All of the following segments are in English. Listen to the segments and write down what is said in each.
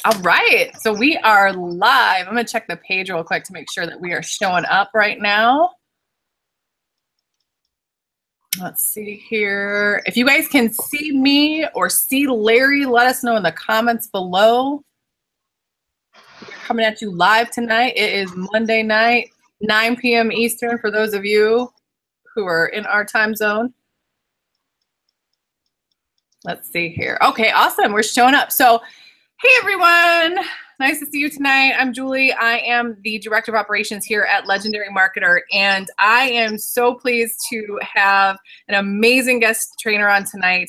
All right, so we are live. I'm gonna check the page real quick to make sure that we are showing up right now. Let's see here. If you guys can see me or see Larry, let us know in the comments below. We're coming at you live tonight. It is Monday night, 9 p.m. Eastern for those of you who are in our time zone. Let's see here. Okay, awesome. We're showing up. So, hey everyone. Nice to see you tonight. I'm Julie. I am the Director of Operations here at Legendary Marketer, and I am so pleased to have an amazing guest trainer on tonight.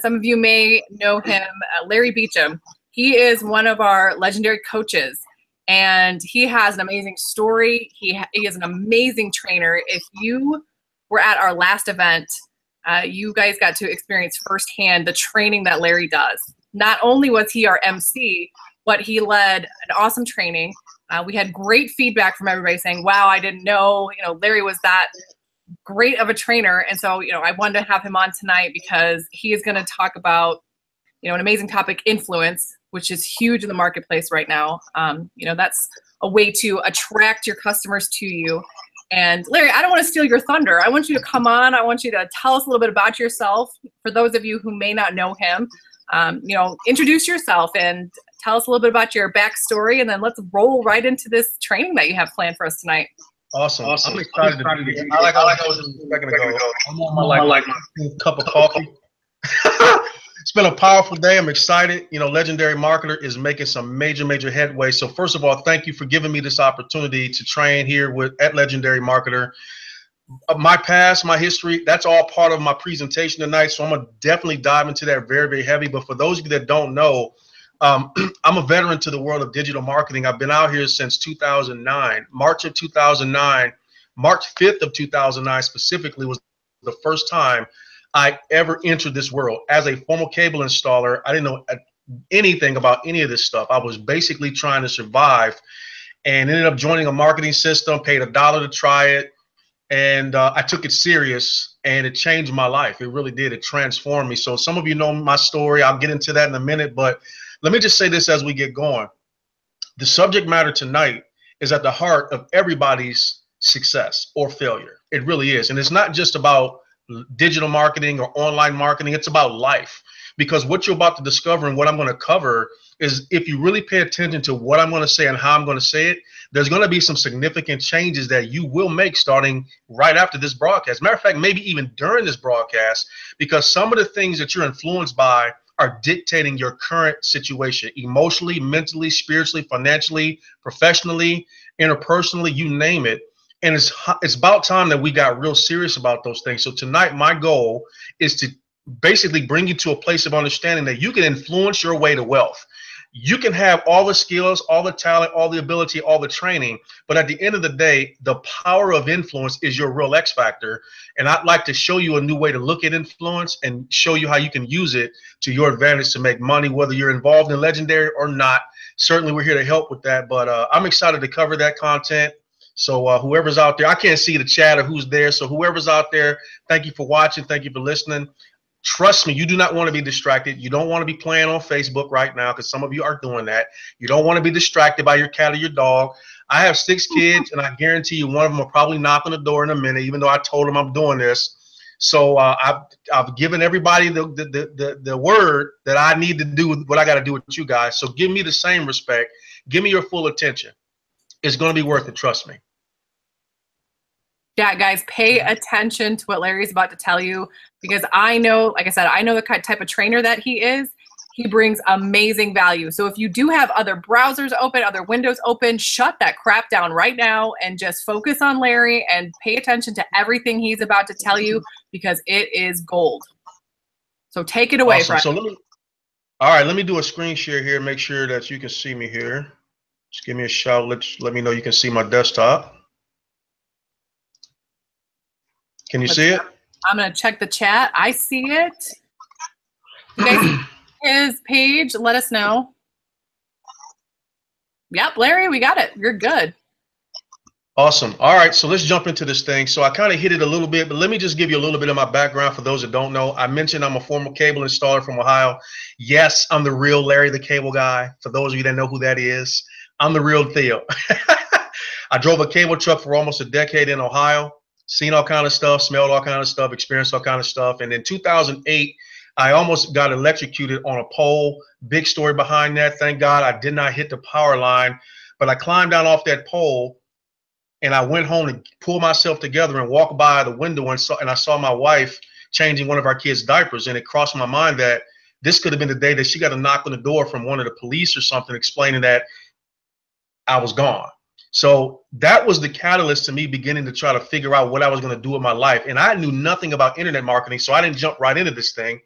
Some of you may know him, Larry Beecham. He is one of our legendary coaches, and he has an amazing story. He is an amazing trainer. If you were at our last event, you guys got to experience firsthand the training that Larry does. Not only was he our MC, but he led an awesome training. We had great feedback from everybody saying, wow, I didn't know, Larry was that great of a trainer. And so, I wanted to have him on tonight because he is going to talk about, an amazing topic, influence, which is huge in the marketplace right now. That's a way to attract your customers to you. And Larry, I don't want to steal your thunder. I want you to come on. I want you to tell us a little bit about yourself. For those of you who may not know him, introduce yourself and tell us a little bit about your backstory, and then let's roll right into this training that you have planned for us tonight. Awesome. I'm excited to be here. I was just a second ago. I'm on my cup of coffee. It's been a powerful day. I'm excited. Legendary Marketer is making some major headway. So first of all, thank you for giving me this opportunity to train here at Legendary Marketer. My past, my history, that's all part of my presentation tonight. So I'm going to definitely dive into that very heavy. But for those of you that don't know, I'm a veteran to the world of digital marketing. I've been out here since 2009. March of 2009, March 5th of 2009 specifically was the first time I ever entered this world. As a former cable installer, I didn't know anything about any of this stuff. I was basically trying to survive and ended up joining a marketing system, paid $1 to try it. And I took it serious, and it changed my life. It really did. It transformed me. So some of you know my story. I'll get into that in a minute, but let me just say this as we get going. The subject matter tonight is at the heart of everybody's success or failure. It really is. And it's not just about digital marketing or online marketing. It's about life, because what you're about to discover and what I'm going to cover is, if you really pay attention to what I'm going to say and how I'm going to say it, there's going to be some significant changes that you will make starting right after this broadcast. Matter of fact, maybe even during this broadcast, because some of the things that you're influenced by are dictating your current situation emotionally, mentally, spiritually, financially, professionally, interpersonally, you name it. And it's about time that we got real serious about those things. So tonight, my goal is to basically bring you to a place of understanding that you can influence your way to wealth. You can have all the skills, all the talent, all the ability, all the training, but at the end of the day, the power of influence is your real X factor. And I'd like to show you a new way to look at influence and show you how you can use it to your advantage to make money, whether you're involved in Legendary or not. Certainly, we're here to help with that, but I'm excited to cover that content. So whoever's out there, I can't see the chat or who's there. So whoever's out there, thank you for watching. Thank you for listening. Trust me, you do not want to be distracted. You don't want to be playing on Facebook right now, because some of you are doing that. You don't want to be distracted by your cat or your dog. I have 6 kids, and I guarantee you one of them will probably knock on the door in a minute, even though I told them I'm doing this. So I've given everybody the word that I need to do what I got to do with you guys. So give me the same respect. Give me your full attention. It's going to be worth it. Trust me. Yeah, guys, pay attention to what Larry's about to tell you, because I know, like I said, I know the type of trainer that he is. He brings amazing value. So if you do have other browsers open, other windows open, shut that crap down right now and just focus on Larry and pay attention to everything he's about to tell you, because it is gold. So take it away, awesome. friend. So all right, let me do a screen share here, make sure that you can see me here. Just give me a shout. Let me know you can see my desktop. Can you see it? I'm going to check the chat. I see it. You guys see his page? Let us know. Yep, Larry, we got it. You're good. Awesome. All right, so let's jump into this thing. So I kind of hit it a little bit, but let me just give you a little bit of my background for those that don't know. I mentioned I'm a former cable installer from Ohio. Yes, I'm the real Larry the Cable Guy. For those of you that know who that is, I'm the real Theo. I drove a cable truck for almost a decade in Ohio, seen all kind of stuff, smelled all kind of stuff, experienced all kind of stuff. And in 2008, I almost got electrocuted on a pole. Big story behind that. Thank God I did not hit the power line, but I climbed down off that pole. And I went home and pulled myself together and walked by the window and I saw my wife changing one of our kids' diapers. And it crossed my mind that this could have been the day that she got a knock on the door from one of the police or something explaining that I was gone. So that was the catalyst to me beginning to try to figure out what I was going to do with my life. And I knew nothing about internet marketing, so I didn't jump right into this thing.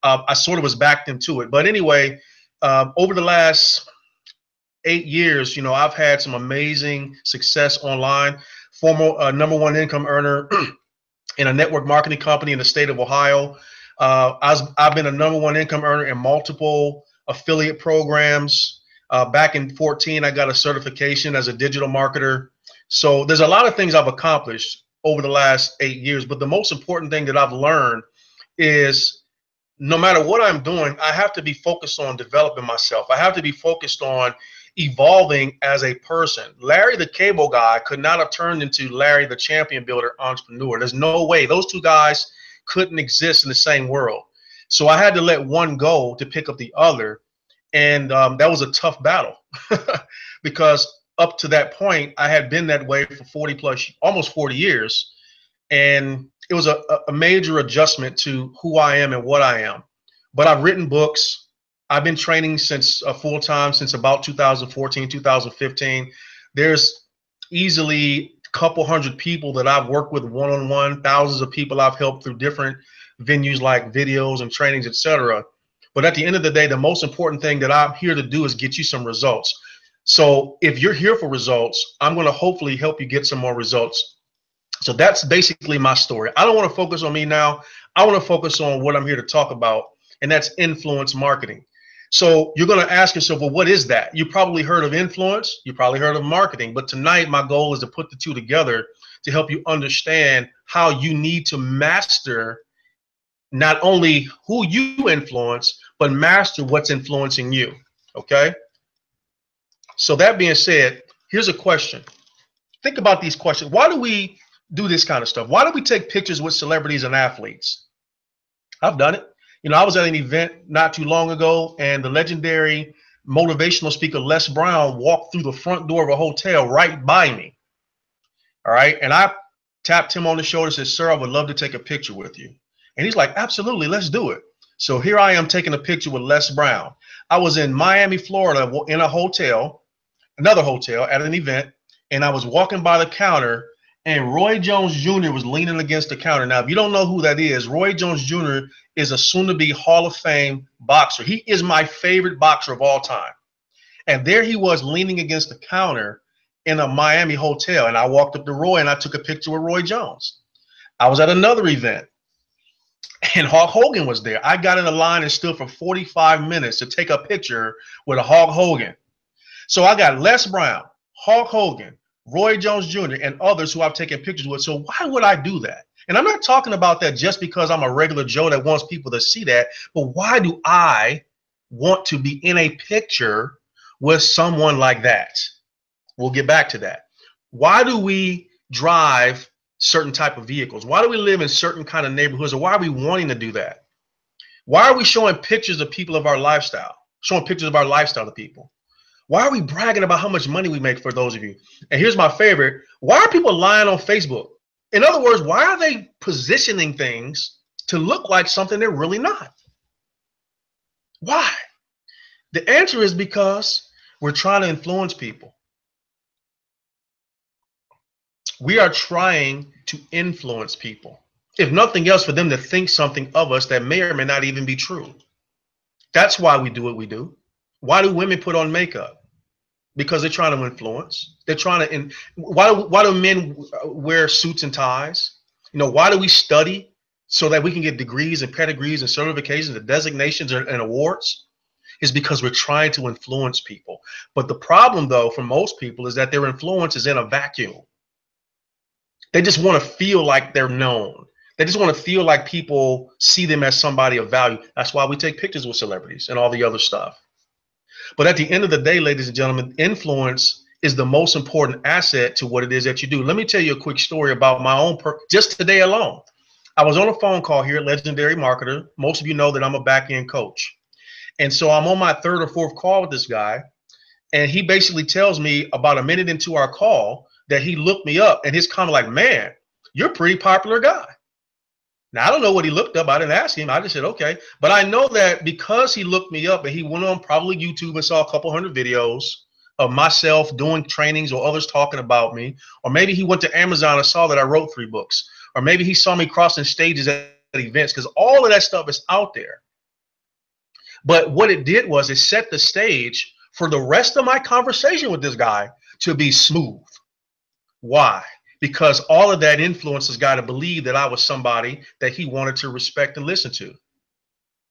I sort of was backed into it. But anyway, over the last 8 years, you know, I've had some amazing success online. Former #1 income earner in a network marketing company in the state of Ohio. I've been a #1 income earner in multiple affiliate programs. Back in 2014, I got a certification as a digital marketer. So there's a lot of things I've accomplished over the last 8 years. But the most important thing that I've learned is no matter what I'm doing, I have to be focused on developing myself. I have to be focused on evolving as a person. Larry the Cable Guy could not have turned into Larry the Champion Builder Entrepreneur. There's no way. Those two guys couldn't exist in the same world. So I had to let one go to pick up the other. And that was a tough battle because up to that point, I had been that way for 40 plus, almost 40 years. And it was a major adjustment to who I am and what I am. But I've written books. I've been training since full-time since about 2014, 2015. There's easily a couple hundred people that I've worked with one-on-one, thousands of people I've helped through different venues like videos and trainings, etc. But at the end of the day, the most important thing that I'm here to do is get you some results. So if you're here for results, I'm going to hopefully help you get some more results. So that's basically my story. I don't want to focus on me now. I want to focus on what I'm here to talk about, and that's influence marketing. So you're going to ask yourself, well, what is that? You probably heard of influence. You probably heard of marketing. But tonight, my goal is to put the two together to help you understand how you need to master not only who you influence, but master what's influencing you. Okay? So that being said, here's a question. Think about these questions. Why do we do this kind of stuff? Why do we take pictures with celebrities and athletes? I've done it. You know, I was at an event not too long ago, and the legendary motivational speaker Les Brown walked through the front door of a hotel right by me. All right. And I tapped him on the shoulder and said, "Sir, I would love to take a picture with you." And he's like, "Absolutely, let's do it." So here I am taking a picture with Les Brown. I was in Miami, Florida, in a hotel, another hotel at an event, and I was walking by the counter, and Roy Jones Jr. was leaning against the counter. Now, if you don't know who that is, Roy Jones Jr. is a soon-to-be Hall of Fame boxer. He is my favorite boxer of all time. And there he was leaning against the counter in a Miami hotel. And I walked up to Roy and I took a picture with Roy Jones. I was at another event and Hulk Hogan was there. I got in a line and stood for 45 minutes to take a picture with a Hulk Hogan. So I got Les Brown, Hulk Hogan, Roy Jones Jr., and others who I've taken pictures with. So why would I do that? And I'm not talking about that just because I'm a regular Joe that wants people to see that, but why do I want to be in a picture with someone like that? We'll get back to that. Why do we drive certain type of vehicles? Why do we live in certain kind of neighborhoods? Or why are we wanting to do that? Why are we showing pictures of people of our lifestyle, showing pictures of our lifestyle to people? Why are we bragging about how much money we make, for those of you? And here's my favorite. Why are people lying on Facebook? In other words, why are they positioning things to look like something they're really not? Why? The answer is because we're trying to influence people. We are trying to influence people, if nothing else, for them to think something of us that may or may not even be true. That's why we do what we do. Why do women put on makeup? Because they're trying to influence. They're trying to. Why do men wear suits and ties? You know, why do we study? So that we can get degrees and pedigrees and certifications and designations and awards? Is because we're trying to influence people. But the problem, though, for most people is that their influence is in a vacuum. They just want to feel like they're known. They just want to feel like people see them as somebody of value. That's why we take pictures with celebrities and all the other stuff. But at the end of the day, ladies and gentlemen, influence is the most important asset to what it is that you do. Let me tell you a quick story about my own, just today alone. I was on a phone call here at Legendary Marketer. Most of you know that I'm a back-end coach. And so I'm on my third or fourth call with this guy. And he basically tells me about a minute into our call that he looked me up, and his comment like, man, you're a pretty popular guy. Now, I don't know what he looked up. I didn't ask him. I just said, okay. But I know that because he looked me up and he went on probably YouTube and saw a couple hundred videos of myself doing trainings or others talking about me, or maybe he went to Amazon and saw that I wrote 3 books, or maybe he saw me crossing stages at events, because all of that stuff is out there. But what it did was it set the stage for the rest of my conversation with this guy to be smooth. Why? Because all of that influence has got to believe that I was somebody that he wanted to respect and listen to.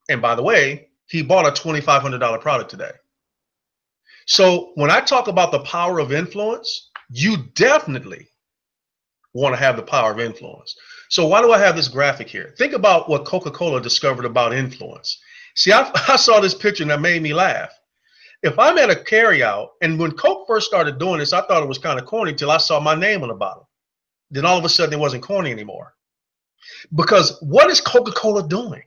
And by the way, he bought a $2,500 product today. So when I talk about the power of influence, you definitely want to have the power of influence. So why do I have this graphic here? Think about what Coca-Cola discovered about influence. See, I saw this picture and that made me laugh. If I'm at a carryout, and when Coke first started doing this, I thought it was kind of corny till I saw my name on the bottle. Then all of a sudden it wasn't corny anymore. Because what is Coca-Cola doing?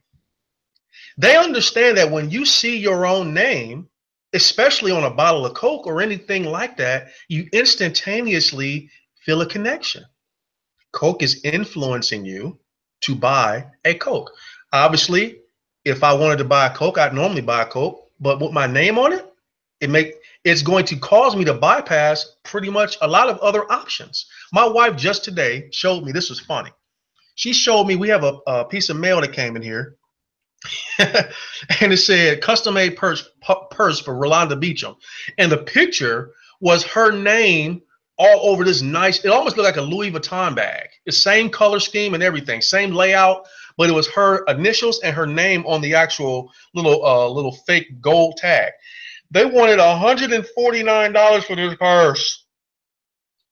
They understand that when you see your own name, especially on a bottle of Coke or anything like that, you instantaneously feel a connection. Coke is influencing you to buy a Coke. Obviously, if I wanted to buy a Coke, I'd normally buy a Coke, but with my name on it, it's going to cause me to bypass pretty much a lot of other options. My wife just today showed me, this was funny. She showed me, we have a piece of mail that came in here and it said custom made purse for Rolanda Beacham. And the picture was her name all over this nice, it almost looked like a Louis Vuitton bag. The same color scheme and everything, same layout, but it was her initials and her name on the actual little fake gold tag. They wanted $149 for this purse.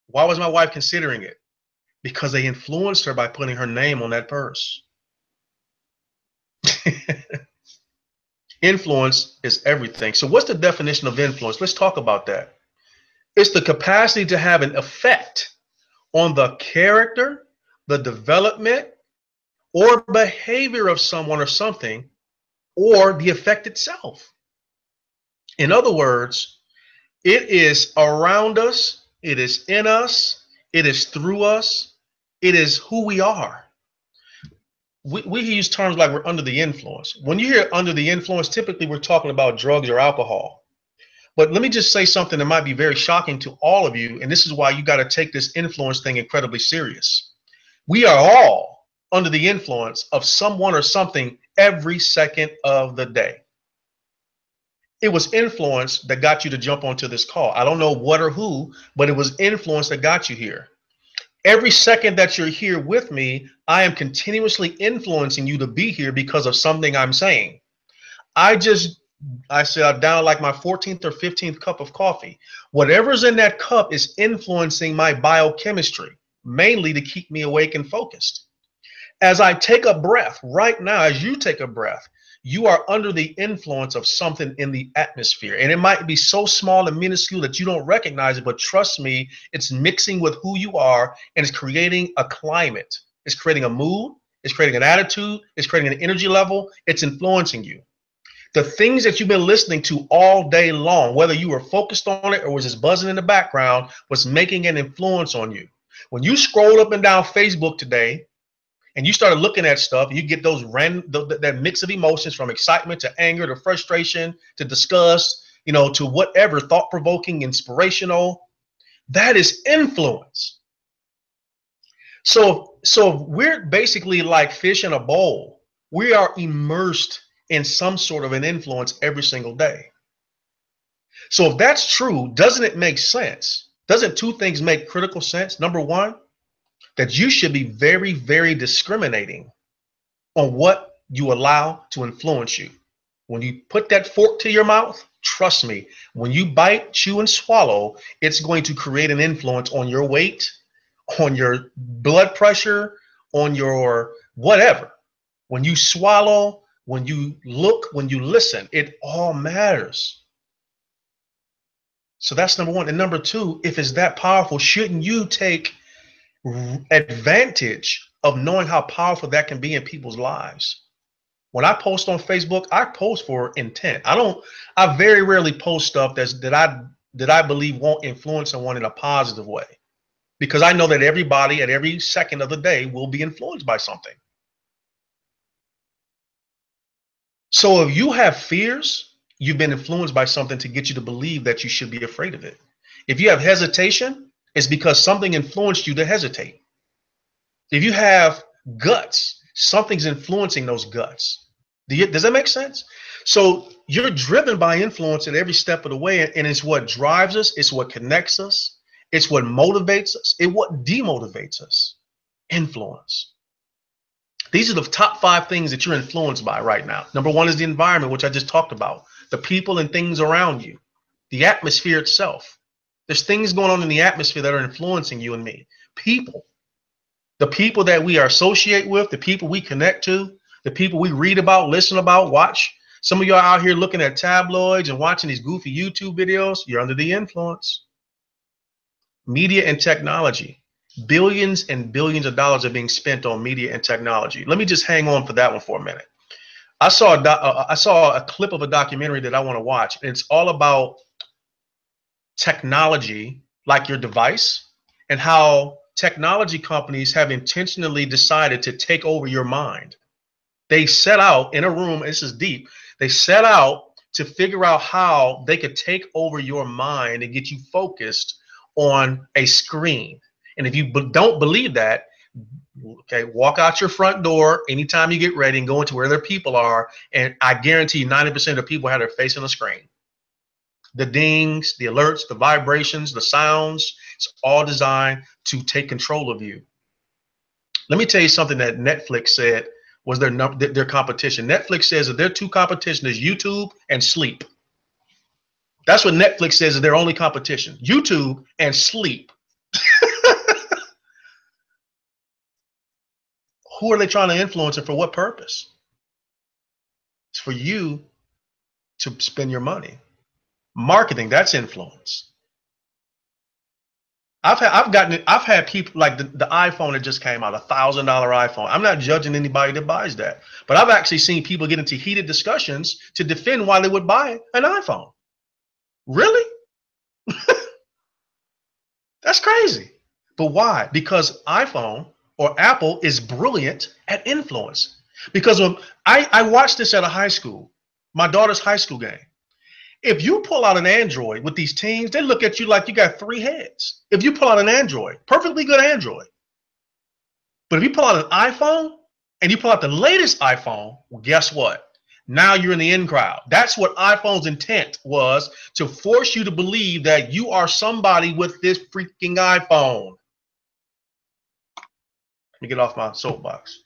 Why was my wife considering it? Because they influenced her by putting her name on that purse. Influence is everything. So what's the definition of influence? Let's talk about that. It's the capacity to have an effect on the character, the development, or behavior of someone or something, or the effect itself. In other words, it is around us, it is in us, it is through us, it is who we are. We use terms like we're under the influence. When you hear under the influence, typically we're talking about drugs or alcohol. But let me just say something that might be very shocking to all of you, and this is why you got to take this influence thing incredibly serious. We are all under the influence of someone or something every second of the day. It was influence that got you to jump onto this call. I don't know what or who, but it was influence that got you here. Every second that you're here with me, I am continuously influencing you to be here because of something I'm saying. I said I'm down like my 14th or 15th cup of coffee. Whatever's in that cup is influencing my biochemistry, mainly to keep me awake and focused. As I take a breath right now, as you take a breath, you are under the influence of something in the atmosphere. And it might be so small and minuscule that you don't recognize it, but trust me, it's mixing with who you are, and it's creating a climate. It's creating a mood, it's creating an attitude, it's creating an energy level, it's influencing you. The things that you've been listening to all day long, whether you were focused on it or was just buzzing in the background, was making an influence on you. When you scrolled up and down Facebook today, and you started looking at stuff, you get those that mix of emotions from excitement to anger to frustration to disgust, to whatever, thought-provoking, inspirational. That is influence. So we're basically like fish in a bowl. We are immersed in some sort of an influence every single day. So if that's true, doesn't it make sense? Doesn't two things make critical sense? Number one, that you should be very, very discriminating on what you allow to influence you. When you put that fork to your mouth, trust me, when you bite, chew, and swallow, it's going to create an influence on your weight, on your blood pressure, on your whatever. When you swallow, when you look, when you listen, it all matters. So that's number one. And number two, if it's that powerful, shouldn't you take advantage of knowing how powerful that can be in people's lives? When I post on Facebook, I post for intent. I very rarely post stuff that I believe won't influence someone in a positive way, because I know that everybody at every second of the day will be influenced by something. So if you have fears, you've been influenced by something to get you to believe that you should be afraid of it. If you have hesitation, it's because something influenced you to hesitate. If you have guts, something's influencing those guts. Does that make sense? So you're driven by influence at every step of the way, and it's what drives us, it's what connects us, it's what motivates us, it's what demotivates us. Influence. These are the top 5 things that you're influenced by right now. Number 1 is the environment, which I just talked about. The people and things around you. The atmosphere itself. There's things going on in the atmosphere that are influencing you and me. People. The people that we are associate with, the people we connect to, the people we read about, listen about, watch. Some of y'all out here looking at tabloids and watching these goofy YouTube videos. You're under the influence. Media and technology. Billions and billions of dollars are being spent on media and technology. Let me just hang on for that one for a minute. I saw a clip of a documentary that I want to watch. It's all about technology, like your device, and how technology companies have intentionally decided to take over your mind. They set out in a room, this is deep, they set out to figure out how they could take over your mind and get you focused on a screen. And if you don't believe that, okay, walk out your front door anytime you get ready and go into where their people are, and I guarantee 90% of people have their face on the screen. The dings, the alerts, the vibrations, the sounds, it's all designed to take control of you. Let me tell you something that Netflix said was their competition. Netflix says that their 2 competition is YouTube and sleep. That's what Netflix says is their only competition. YouTube and sleep. Who are they trying to influence and for what purpose? It's for you to spend your money. Marketing, that's influence. I've had people like the iPhone that just came out, $1,000 iPhone. I'm not judging anybody that buys that, but I've actually seen people get into heated discussions to defend why they would buy an iPhone. Really? That's crazy. But why? Because iPhone or Apple is brilliant at influence. Because when I watched this at a high school, my daughter's high school game. If you pull out an Android with these teens, they look at you like you got 3 heads. If you pull out an Android, perfectly good Android. But if you pull out an iPhone and you pull out the latest iPhone, well, guess what? Now you're in the in crowd. That's what iPhone's intent was, to force you to believe that you are somebody with this freaking iPhone. Let me get off my soapbox.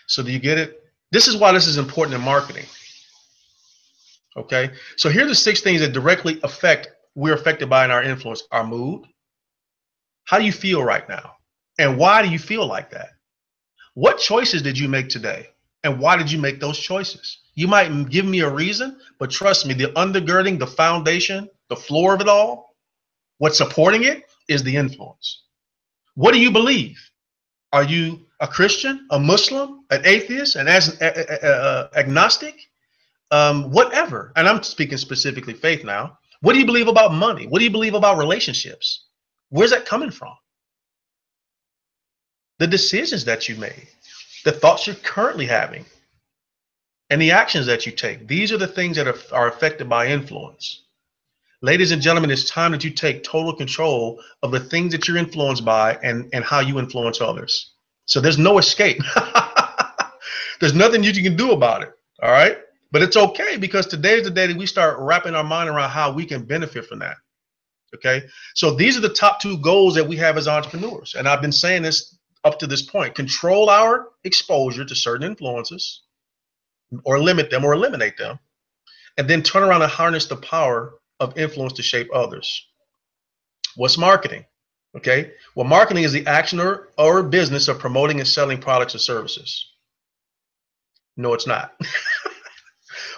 So do you get it? This is why this is important in marketing. Okay, so here are the 6 things that directly we're affected by in our influence. Our mood. How do you feel right now? And why do you feel like that? What choices did you make today? And why did you make those choices? You might give me a reason, but trust me, the undergirding, the foundation, the floor of it all, what's supporting it is the influence. What do you believe? Are you a Christian, a Muslim, an atheist, an agnostic? Whatever. And I'm speaking specifically faith now. What do you believe about money? What do you believe about relationships? Where's that coming from? The decisions that you made, the thoughts you're currently having, and the actions that you take. These are the things that are affected by influence. Ladies and gentlemen, it's time that you take total control of the things that you're influenced by and how you influence others. So there's no escape. There's nothing you can do about it. All right. But it's okay, because today is the day that we start wrapping our mind around how we can benefit from that. Okay. So these are the top 2 goals that we have as entrepreneurs. And I've been saying this up to this point: control our exposure to certain influences, or limit them or eliminate them, and then turn around and harness the power of influence to shape others. What's marketing? Okay. Well, marketing is the action or business of promoting and selling products or services. No, it's not.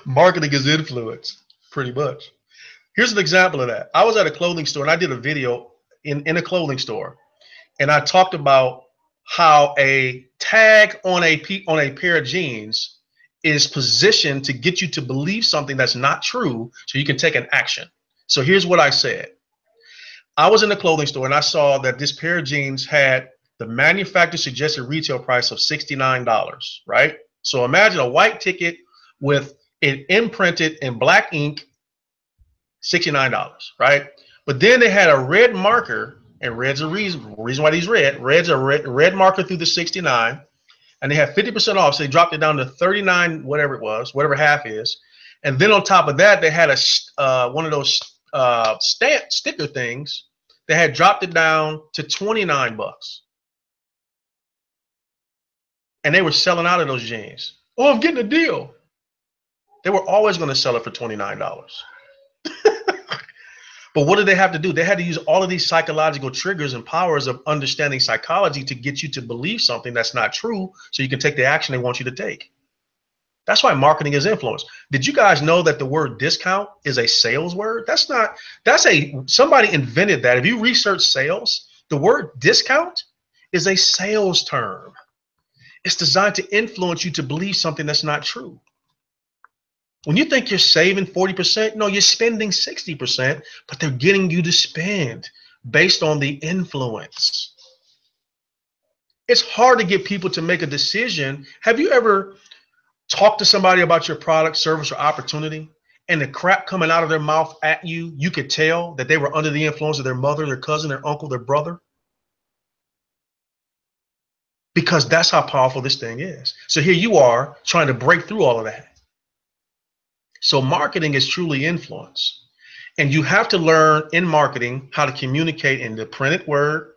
Marketing is influence, pretty much. Here's an example of that. I was at a clothing store and I did a video in a clothing store, and I talked about how a tag on a pair of jeans is positioned to get you to believe something that's not true so you can take an action. So here's what I said. I was in a clothing store and I saw that this pair of jeans had the manufacturer suggested retail price of $69, right? So imagine a white ticket with it imprinted in black ink, $69, right? But then they had a red marker, and red's a reason why these red's a red marker through the 69, and they had 50% off, so they dropped it down to 39, whatever it was, whatever half is. And then on top of that, they had a one of those stamp sticker things. They had dropped it down to 29 bucks. And they were selling out of those jeans. Oh, I'm getting a deal. They were always going to sell it for $29. But what did they have to do? They had to use all of these psychological triggers and powers of understanding psychology to get you to believe something that's not true so you can take the action they want you to take. That's why marketing is influence. Did you guys know that the word discount is a sales word? Somebody invented that. If you research sales, the word discount is a sales term. It's designed to influence you to believe something that's not true. When you think you're saving 40%, no, you're spending 60%, but they're getting you to spend based on the influence. It's hard to get people to make a decision. Have you ever talked to somebody about your product, service, or opportunity, and the crap coming out of their mouth at you, you could tell that they were under the influence of their mother, their cousin, their uncle, their brother? Because that's how powerful this thing is. So here you are trying to break through all of that. So marketing is truly influence. And you have to learn in marketing how to communicate in the printed word,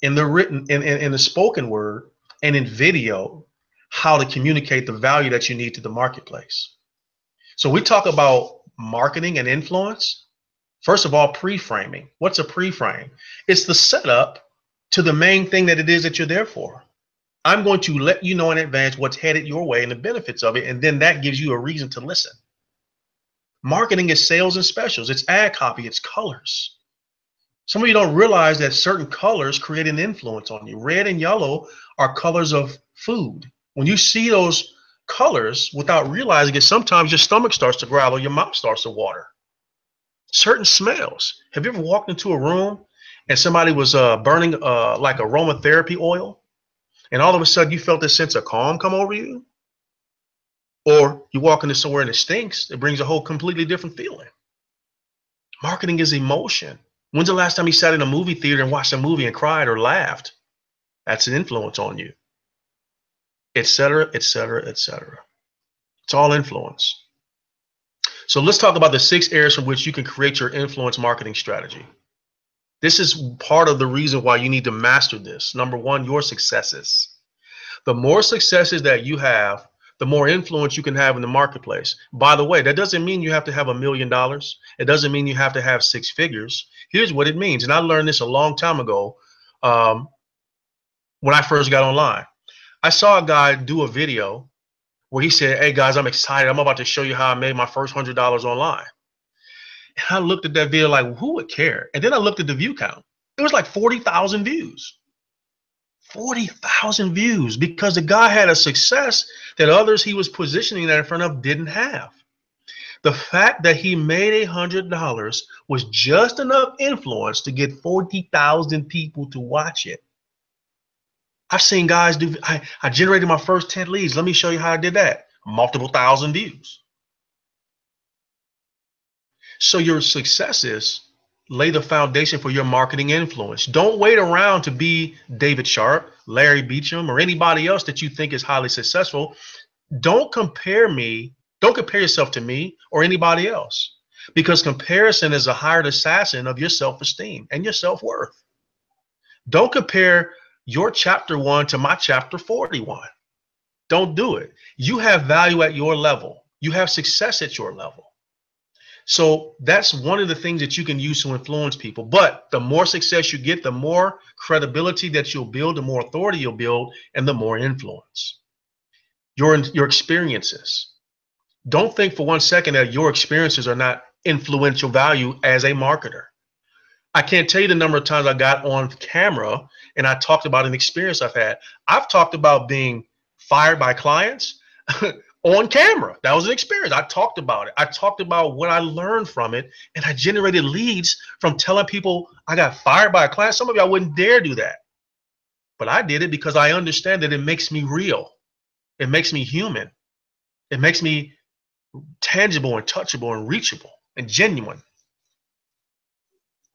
in the written, in the spoken word, and in video, how to communicate the value that you need to the marketplace. So we talk about marketing and influence. First of all, pre-framing. What's a pre-frame? It's the setup to the main thing that it is that you're there for. I'm going to let you know in advance what's headed your way and the benefits of it, and then that gives you a reason to listen. Marketing is sales and specials. It's ad copy. It's colors. Some of you don't realize that certain colors create an influence on you. Red and yellow are colors of food. When you see those colors without realizing it, sometimes your stomach starts to growl or your mouth starts to water. Certain smells. Have you ever walked into a room and somebody was burning like aromatherapy oil, and all of a sudden you felt this sense of calm come over you? Or you walk into somewhere and it stinks, it brings a whole completely different feeling. Marketing is emotion. When's the last time you sat in a movie theater and watched a movie and cried or laughed? That's an influence on you. Et cetera, et cetera, et cetera. It's all influence. So let's talk about the 6 areas from which you can create your influence marketing strategy. This is part of the reason why you need to master this. Number 1, your successes. The more successes that you have, the more influence you can have in the marketplace. By the way, that doesn't mean you have to have $1 million. It doesn't mean you have to have 6 figures. Here's what it means. And I learned this a long time ago when I first got online. I saw a guy do a video where he said, hey guys, I'm excited. I'm about to show you how I made my first $100 online. And I looked at that video like, who would care? And then I looked at the view count. It was like 40,000 views. 40,000 views because the guy had a success that others he was positioning that in front of didn't have. The fact that he made $100 was just enough influence to get 40,000 people to watch it. I've seen guys do, I generated my first 10 leads. Let me show you how I did that. Multiple thousand views. So your successes lay the foundation for your marketing influence. Don't wait around to be David Sharp, Larry Beecham, or anybody else that you think is highly successful. Don't compare yourself to me or anybody else, because comparison is a hired assassin of your self-esteem and your self-worth. Don't compare your chapter 1 to my chapter 41. Don't do it. You have value at your level. You have success at your level. So that's one of the things that you can use to influence people. But the more success you get, the more credibility that you'll build, the more authority you'll build, and the more influence. Your experiences. Don't think for 1 second that your experiences are not influential value as a marketer. I can't tell you the number of times I got on camera and I talked about an experience I've had. I've talked about being fired by clients on camera. That was an experience. I talked about it. I talked about what I learned from it, and I generated leads from telling people I got fired by a client. Some of y'all wouldn't dare do that, but I did it because I understand that it makes me real. It makes me human. It makes me tangible and touchable and reachable and genuine.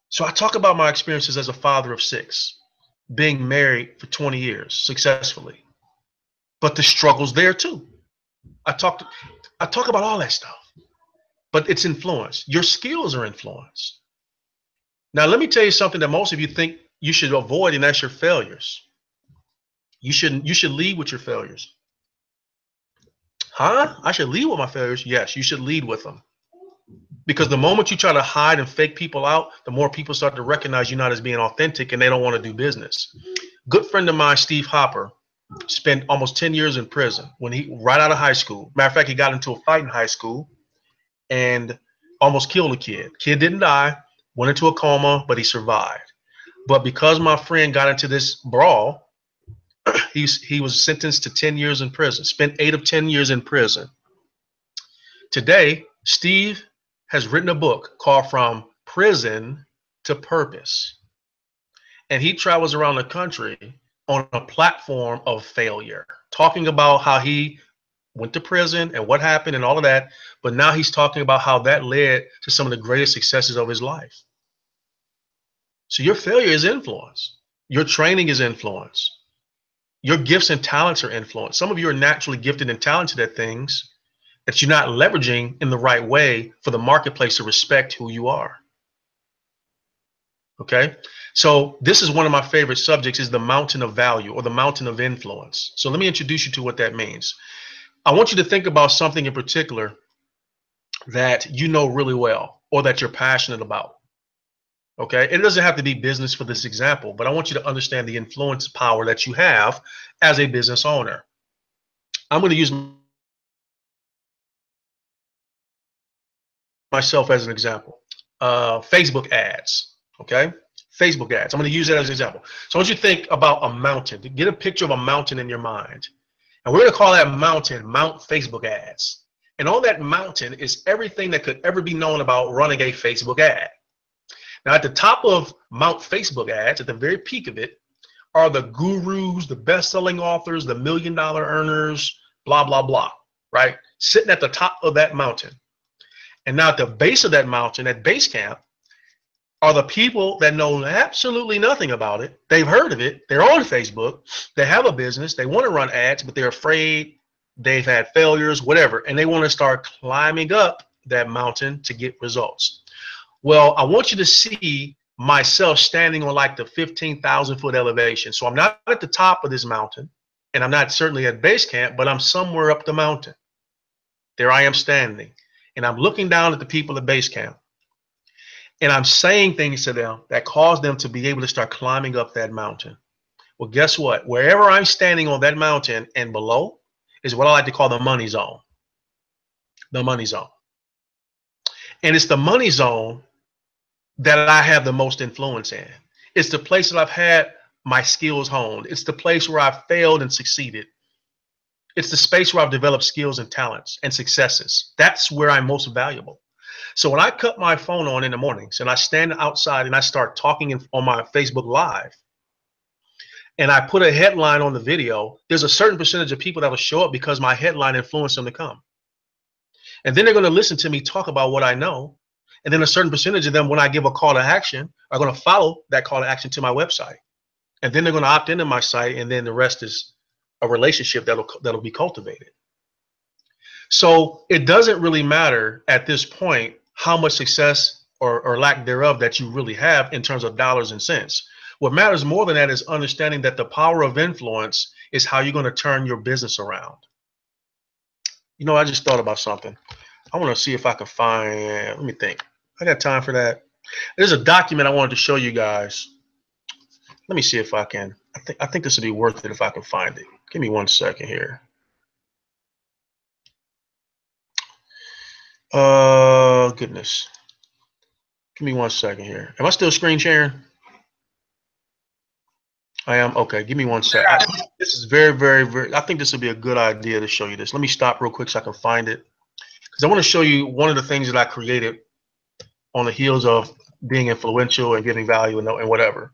So I talk about my experiences as a father of 6, being married for 20 years successfully, but the struggles there too. I talk about all that stuff, but it's influence. Your skills are influence. Now, let me tell you something that most of you think you should avoid, and that's your failures. You should lead with your failures. Huh? I should lead with my failures? Yes, you should lead with them. Because the moment you try to hide and fake people out, the more people start to recognize you not as being authentic, and they don't want to do business. Good friend of mine, Steve Hopper, spent almost 10 years in prison right out of high school. Matter of fact, he got into a fight in high school and almost killed a kid. Kid didn't die, went into a coma, but he survived. But because my friend got into this brawl, he was sentenced to 10 years in prison, spent 8 of 10 years in prison. Today, Steve has written a book called From Prison to Purpose. And he travels around the country on a platform of failure, talking about how he went to prison and what happened and all of that. But now he's talking about how that led to some of the greatest successes of his life. So your failure is influence. Your training is influence. Your gifts and talents are influence. Some of you are naturally gifted and talented at things that you're not leveraging in the right way for the marketplace to respect who you are. Okay, so this is one of my favorite subjects, is the mountain of value or the mountain of influence. So let me introduce you to what that means. I want you to think about something in particular that you know really well or that you're passionate about. Okay, it doesn't have to be business for this example, but I want you to understand the influence power that you have as a business owner. I'm going to use myself as an example. Facebook ads. Okay, Facebook ads. I'm going to use that as an example. So I want you to think about a mountain. Get a picture of a mountain in your mind. And we're going to call that mountain Mount Facebook ads. And on that mountain is everything that could ever be known about running a Facebook ad. Now, at the top of Mount Facebook ads, at the very peak of it, are the gurus, the best-selling authors, the million-dollar earners, blah, blah, blah, right? Sitting at the top of that mountain. And now at the base of that mountain, at base camp, are the people that know absolutely nothing about it. They've heard of it. They're on Facebook. They have a business. They want to run ads, but they're afraid. They've had failures, whatever, and they want to start climbing up that mountain to get results. Well, I want you to see myself standing on like the 15,000-foot elevation. So I'm not at the top of this mountain, and I'm not certainly at base camp, but I'm somewhere up the mountain. There I am standing, and I'm looking down at the people at base camp. And I'm saying things to them that cause them to be able to start climbing up that mountain. Well, guess what? Wherever I'm standing on that mountain and below is what I like to call the money zone. The money zone. And it's the money zone that I have the most influence in. It's the place that I've had my skills honed. It's the place where I've failed and succeeded. It's the space where I've developed skills and talents and successes. That's where I'm most valuable. So when I cut my phone on in the mornings and I stand outside and I start talking on my Facebook Live and I put a headline on the video, there's a certain percentage of people that will show up because my headline influenced them to come. And then they're going to listen to me talk about what I know. And then a certain percentage of them, when I give a call to action, are going to follow that call to action to my website. And then they're going to opt into my site. And then the rest is a relationship that'll be cultivated. So it doesn't really matter at this point how much success or lack thereof that you really have in terms of dollars and cents. What matters more than that is understanding that the power of influence is how you're going to turn your business around. You know, I just thought about something. I want to see if I can find, let me think. I got time for that. There's a document I wanted to show you guys. Let me see if I can. I think this would be worth it if I can find it. Give me 1 second here. Goodness. Give me 1 second here. Am I still screen sharing? I am. Okay, give me 1 second. This is very, very, very, I think this would be a good idea to show you this. Let me stop real quick so I can find it. Because I want to show you one of the things that I created on the heels of being influential and giving value and whatever.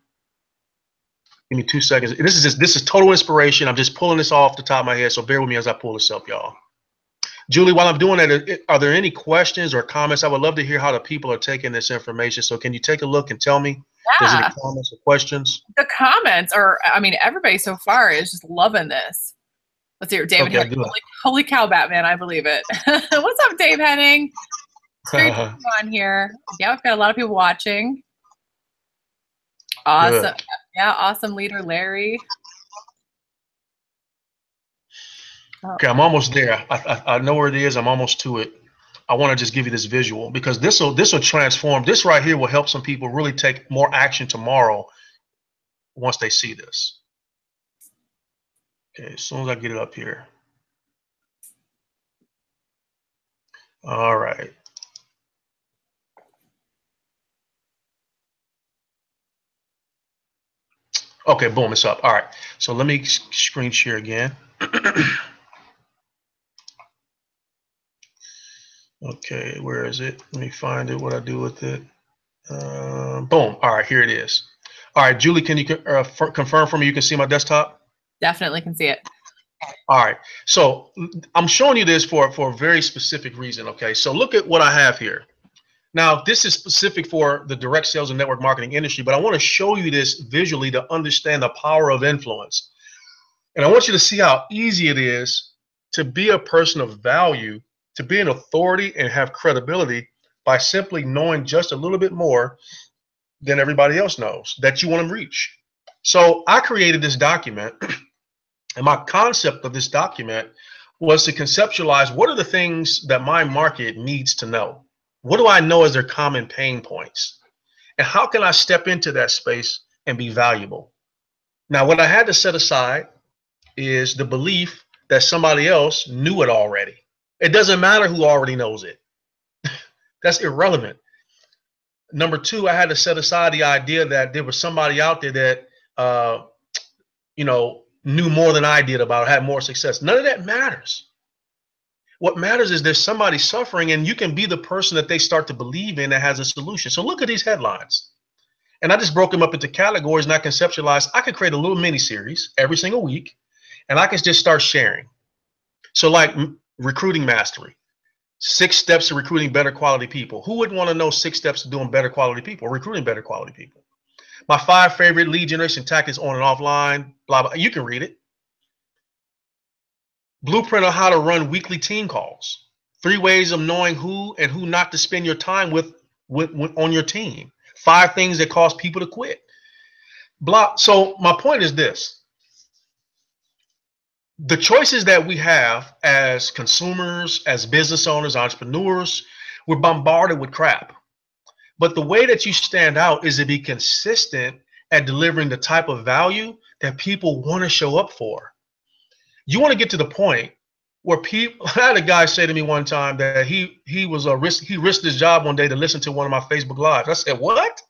Give me 2 seconds. This is total inspiration. I'm just pulling this off the top of my head, so bear with me as I pull this up, y'all. Julie, while I'm doing that, are there any questions or comments? I would love to hear how the people are taking this information. So can you take a look and tell me if there's any comments or questions? The comments are, I mean, everybody so far is just loving this. Let's hear David Henning. Holy cow, Batman, I believe it. What's up, Dave Henning? It's great to be on here. Yeah, we've got a lot of people watching. Awesome. Good. Yeah, awesome leader, Larry. Okay, I'm almost there. I know where it is. I'm almost to it. I want to just give you this visual because this will transform. This right here will help some people really take more action tomorrow once they see this. Okay, as soon as I get it up here. All right. Okay, boom, it's up. All right, so let me screen share again. Okay, where is it? Let me find it, what I do with it. Boom, all right, here it is. All right, Julie, can you confirm for me you can see my desktop? Definitely can see it. All right, so I'm showing you this for a very specific reason, okay? So look at what I have here. Now, this is specific for the direct sales and network marketing industry, but I want to show you this visually to understand the power of influence. And I want you to see how easy it is to be a person of value, to be an authority and have credibility by simply knowing just a little bit more than everybody else knows that you want to reach. So I created this document, and my concept of this document was to conceptualize what are the things that my market needs to know. What do I know as their common pain points? And how can I step into that space and be valuable? Now, what I had to set aside is the belief that somebody else knew it already. It doesn't matter who already knows it. That's irrelevant. Number two, I had to set aside the idea that there was somebody out there that, knew more than I did about it, had more success. None of that matters. What matters is there's somebody suffering, and you can be the person that they start to believe in that has a solution. So look at these headlines. And I just broke them up into categories, and I conceptualized I could create a little mini series every single week, and I can just start sharing. So like recruiting mastery, 6 steps to recruiting better quality people. Who wouldn't want to know 6 steps to doing better quality people, recruiting better quality people? My 5 favorite lead generation tactics on and offline, blah, blah. You can read it. Blueprint on how to run weekly team calls. 3 ways of knowing who and who not to spend your time with on your team. 5 things that cause people to quit. Blah. So my point is this. The choices that we have as consumers, as business owners, entrepreneurs, we're bombarded with crap. But the way that you stand out is to be consistent at delivering the type of value that people want to show up for. You want to get to the point where people, I had a guy say to me one time that he risked his job one day to listen to one of my Facebook Lives. I said, what?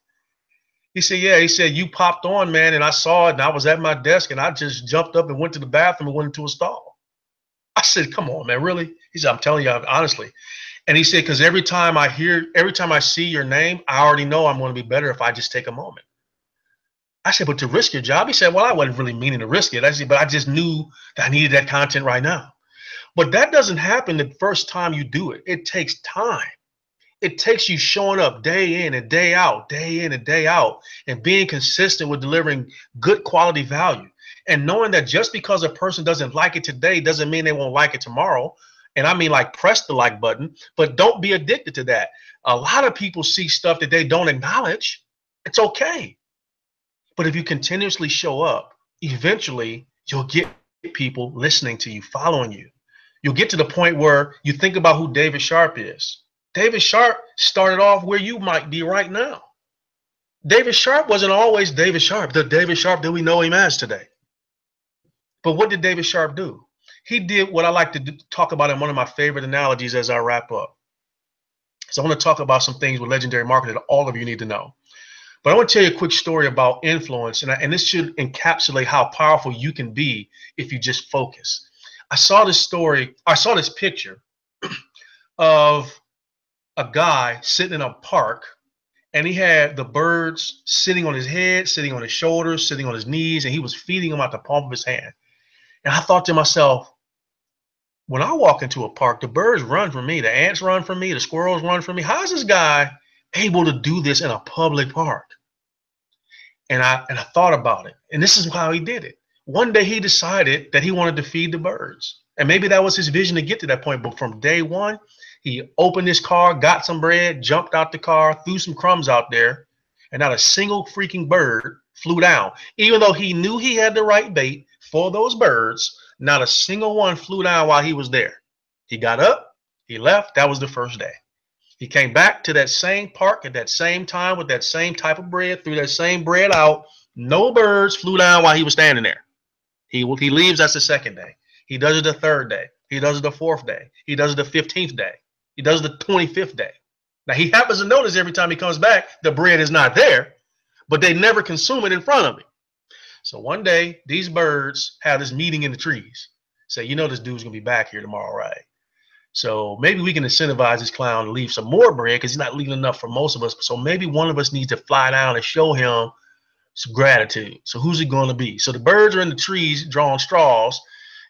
He said, yeah. He said, you popped on, man, and I saw it, and I was at my desk, and I just jumped up and went to the bathroom and went into a stall. I said, come on, man, really? He said, I'm telling you honestly. And he said, because every time I see your name, I already know I'm going to be better if I just take a moment. I said, but to risk your job? He said, well, I wasn't really meaning to risk it. I said, but I just knew that I needed that content right now. But that doesn't happen the first time you do it. It takes time. It takes you showing up day in and day out, and being consistent with delivering good quality value. And knowing that just because a person doesn't like it today doesn't mean they won't like it tomorrow. And I mean, like, press the like button, but don't be addicted to that. A lot of people see stuff that they don't acknowledge. It's okay. But if you continuously show up, eventually you'll get people listening to you, following you. You'll get to the point where you think about who David Sharp is. David Sharp started off where you might be right now. David Sharp wasn't always David Sharp, the David Sharp that we know him as today. But what did David Sharp do? He did what I like to talk about in one of my favorite analogies as I wrap up. So I want to talk about some things with legendary marketing that all of you need to know. But I want to tell you a quick story about influence, and this should encapsulate how powerful you can be if you just focus. I saw this picture of a guy sitting in a park, and he had the birds sitting on his head, sitting on his shoulders, sitting on his knees, and he was feeding them out the palm of his hand. And I thought to myself, when I walk into a park, the birds run from me, the ants run from me, the squirrels run from me. How is this guy able to do this in a public park? And I thought about it, and this is how he did it. One day he decided that he wanted to feed the birds, and maybe that was his vision to get to that point. But from day one, he opened his car, got some bread, jumped out the car, threw some crumbs out there, and not a single freaking bird flew down. Even though he knew he had the right bait for those birds, not a single one flew down while he was there. He got up, he left. That was the first day. He came back to that same park at that same time with that same type of bread, threw that same bread out. No birds flew down while he was standing there. He leaves, that's the second day. He does it the third day. He does it the fourth day. He does it the 15th day. He does it the 25th day. Now, he happens to notice every time he comes back, the bread is not there, but they never consume it in front of him. So one day, these birds have this meeting in the trees. Say, you know, this dude's going to be back here tomorrow, right? So maybe we can incentivize this clown to leave some more bread because he's not leaving enough for most of us. So maybe one of us needs to fly down and show him some gratitude. So who's it going to be? So the birds are in the trees drawing straws,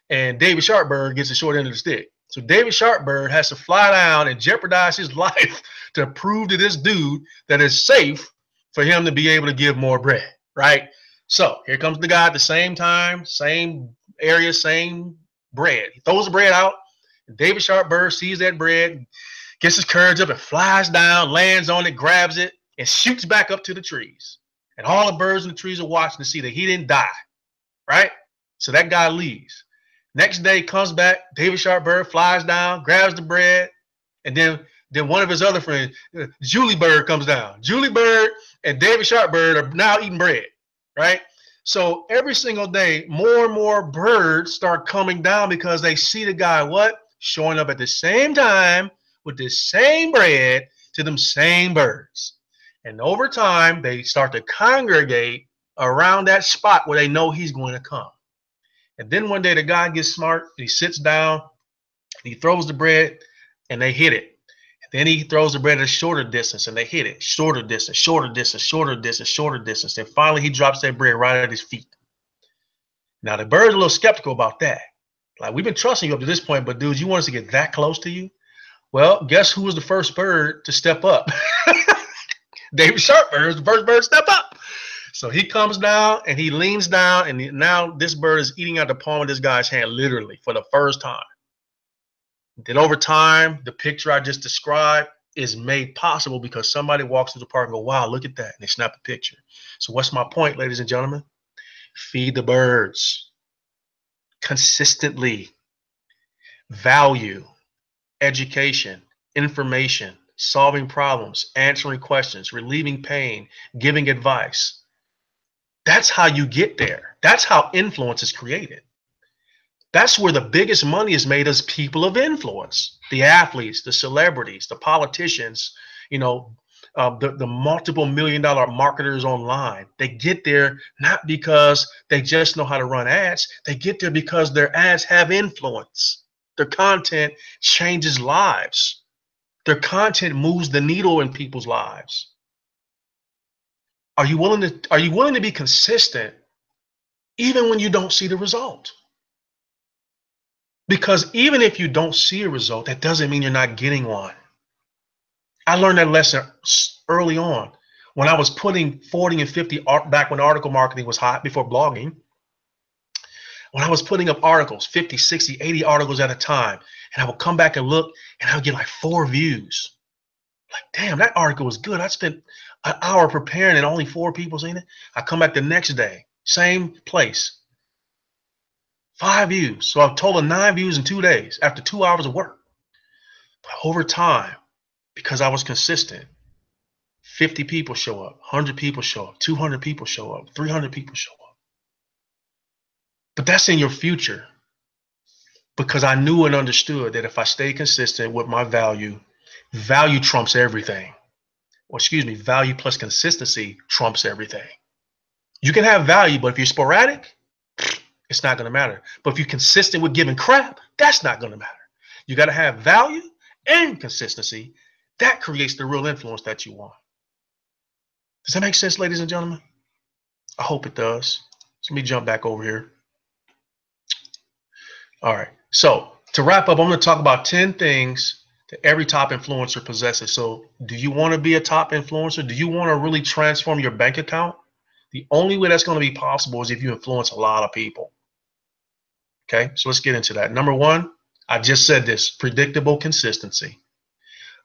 and David Sharpbird gets the short end of the stick. So David Sharpbird has to fly down and jeopardize his life to prove to this dude that it's safe for him to be able to give more bread, right? So here comes the guy at the same time, same area, same bread. He throws the bread out. David Sharpbird sees that bread, gets his courage up and flies down, lands on it, grabs it, and shoots back up to the trees. And all the birds in the trees are watching to see that he didn't die, right? So that guy leaves. Next day comes back, David Sharpbird flies down, grabs the bread, and then one of his other friends, Julie Bird, comes down. Julie Bird and David Sharpbird are now eating bread, right? So every single day, more and more birds start coming down because they see the guy, what? Showing up at the same time with the same bread to them same birds. And over time, they start to congregate around that spot where they know he's going to come. And then one day the guy gets smart, he sits down, he throws the bread, and they hit it. And then he throws the bread at a shorter distance, and they hit it. Shorter distance, shorter distance, shorter distance, shorter distance. And finally he drops that bread right at his feet. Now the bird's a little skeptical about that. Like, we've been trusting you up to this point, but dudes, you want us to get that close to you? Well, guess who was the first bird to step up? David Sharpbird was the first bird to step up. So he comes down and he leans down, and now this bird is eating out the palm of this guy's hand, literally, for the first time. Then over time, the picture I just described is made possible because somebody walks through the park and go, wow, look at that. And they snap a picture. So what's my point, ladies and gentlemen? Feed the birds. Consistently. Value, education, information, solving problems, answering questions, relieving pain, giving advice. That's how you get there. That's how influence is created. That's where the biggest money is made as people of influence. The athletes, the celebrities, the politicians, you know, the multiple million-dollar marketers online. They get there not because they just know how to run ads. They get there because their ads have influence. Their content changes lives. Their content moves the needle in people's lives. Are you willing to be consistent even when you don't see the result? Because even if you don't see a result, that doesn't mean you're not getting one. I learned that lesson early on when I was putting 40 and 50 back when article marketing was hot before blogging. When I was putting up articles, 50, 60, 80 articles at a time, and I would come back and look, and I would get like 4 views. Like, damn, that article was good. I spent an hour preparing and only 4 people seen it. I come back the next day, same place, 5 views. So a total of 9 views in 2 days after 2 hours of work. But over time, because I was consistent, 50 people show up, 100 people show up, 200 people show up, 300 people show up. But that's in your future, because I knew and understood that if I stay consistent with my value trumps everything. Or excuse me, value plus consistency trumps everything. You can have value, but if you're sporadic, it's not going to matter. But if you're consistent with giving crap, that's not going to matter. You got to have value and consistency. That creates the real influence that you want. Does that make sense, ladies and gentlemen? I hope it does. So let me jump back over here. All right. So to wrap up, I'm going to talk about 10 things that every top influencer possesses. So do you want to be a top influencer? Do you want to really transform your bank account? The only way that's going to be possible is if you influence a lot of people. Okay, so let's get into that. Number one, I just said this, predictable consistency.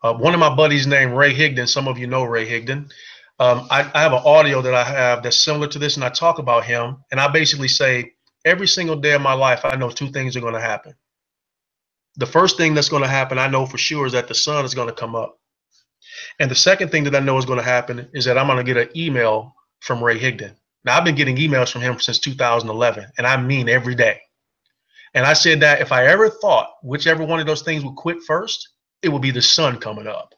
One of my buddies named Ray Higdon, some of you know Ray Higdon. I have an audio that I have that's similar to this, and I talk about him, and I basically say, every single day of my life, I know 2 things are going to happen. The first thing that's going to happen, I know for sure, is that the sun is going to come up. And the second thing that I know is going to happen is that I'm going to get an email from Ray Higdon. Now, I've been getting emails from him since 2011, and I mean every day. And I said that if I ever thought whichever one of those things would quit first, it would be the sun coming up.